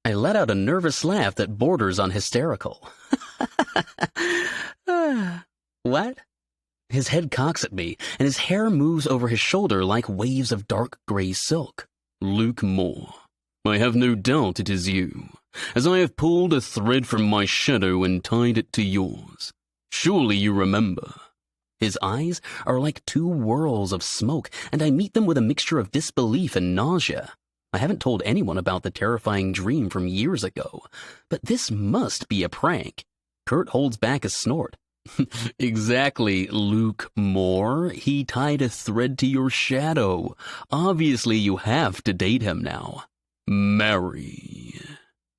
I let out a nervous laugh that borders on hysterical. What? His head cocks at me, and his hair moves over his shoulder like waves of dark gray silk. Luke Moore, I have no doubt it is you, as I have pulled a thread from my shadow and tied it to yours. Surely you remember. His eyes are like two whirls of smoke, and I meet them with a mixture of disbelief and nausea. I haven't told anyone about the terrifying dream from years ago, but this must be a prank. Kurt holds back a snort. Exactly, Luke Moore. He tied a thread to your shadow. Obviously, you have to date him now. Marry.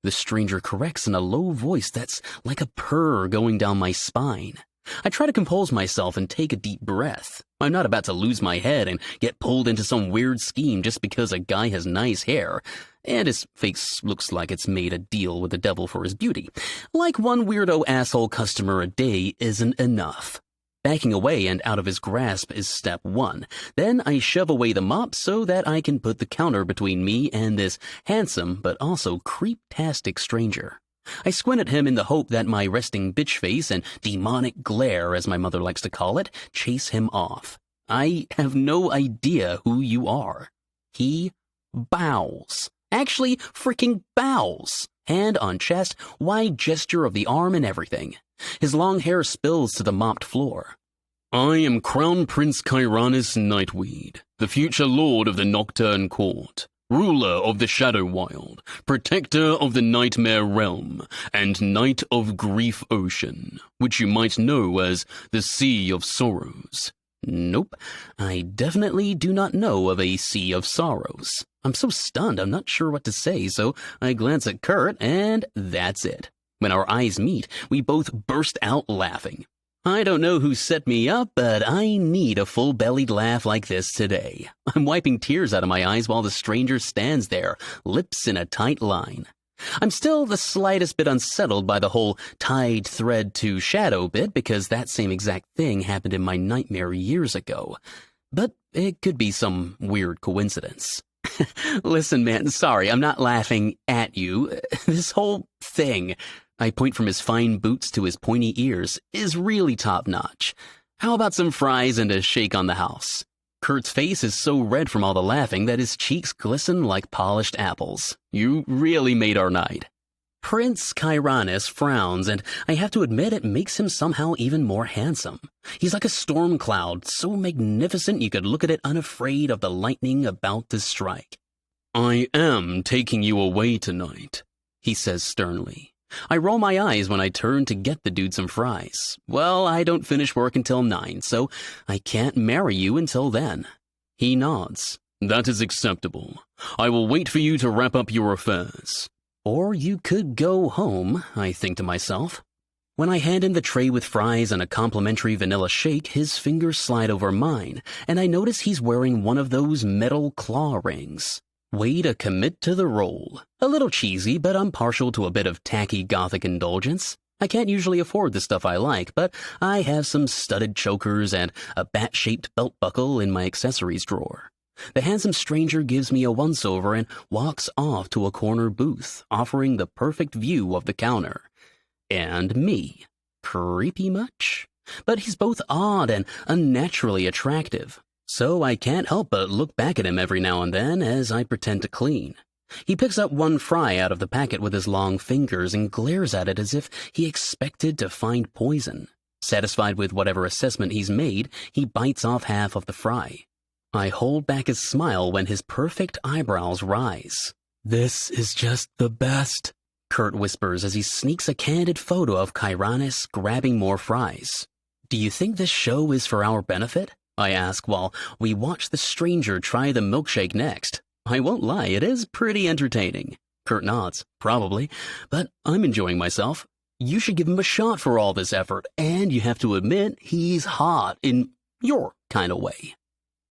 The stranger corrects in a low voice that's like a purr going down my spine. I try to compose myself and take a deep breath. I'm not about to lose my head and get pulled into some weird scheme just because a guy has nice hair, and his face looks like it's made a deal with the devil for his beauty. Like one weirdo asshole customer a day isn't enough. Backing away and out of his grasp is step one. Then I shove away the mop so that I can put the counter between me and this handsome but also creep-tastic stranger. I squint at him in the hope that my resting bitch face and demonic glare, as my mother likes to call it, chase him off. I have no idea who you are. He bows. Actually, freaking bows. Hand on chest, wide gesture of the arm and everything. His long hair spills to the mopped floor. I am Crown Prince Kyranis Nightweed, the future lord of the Nocturne court, ruler of the Shadow Wild, protector of the Nightmare Realm, and Knight of Grief Ocean, which you might know as the Sea of Sorrows. Nope, I definitely do not know of a Sea of Sorrows. I'm so stunned I'm not sure what to say, so I glance at Kurt, and that's it. When our eyes meet, we both burst out laughing. I don't know who set me up, but I need a full-bellied laugh like this today. I'm wiping tears out of my eyes while the stranger stands there, lips in a tight line. I'm still the slightest bit unsettled by the whole tied thread to shadow bit because that same exact thing happened in my nightmare years ago. But it could be some weird coincidence. Listen, man, sorry, I'm not laughing at you. This whole thing, I point from his fine boots to his pointy ears, is really top-notch. How about some fries and a shake on the house? Kurt's face is so red from all the laughing that his cheeks glisten like polished apples. You really made our night. Prince Kyranis frowns, and I have to admit it makes him somehow even more handsome. He's like a storm cloud, so magnificent you could look at it unafraid of the lightning about to strike. I am taking you away tonight, he says sternly. I roll my eyes when I turn to get the dude some fries. Well, I don't finish work until 9, so I can't marry you until then. He nods. That is acceptable. I will wait for you to wrap up your affairs. Or you could go home, I think to myself. When I hand him the tray with fries and a complimentary vanilla shake, his fingers slide over mine, and I notice he's wearing one of those metal claw rings. Way to commit to the role. A little cheesy, but I'm partial to a bit of tacky gothic indulgence. I can't usually afford the stuff I like, but I have some studded chokers and a bat-shaped belt buckle in my accessories drawer. The handsome stranger gives me a once-over and walks off to a corner booth, offering the perfect view of the counter. And me. Creepy much? But he's both odd and unnaturally attractive, so I can't help but look back at him every now and then as I pretend to clean. He picks up one fry out of the packet with his long fingers and glares at it as if he expected to find poison. Satisfied with whatever assessment he's made, he bites off half of the fry. I hold back a smile when his perfect eyebrows rise. This is just the best, Kurt whispers as he sneaks a candid photo of Kyranis grabbing more fries. Do you think this show is for our benefit? I ask while we watch the stranger try the milkshake next. I won't lie, it is pretty entertaining. Kurt nods. Probably. But I'm enjoying myself. You should give him a shot for all this effort, and you have to admit he's hot in your kind of way.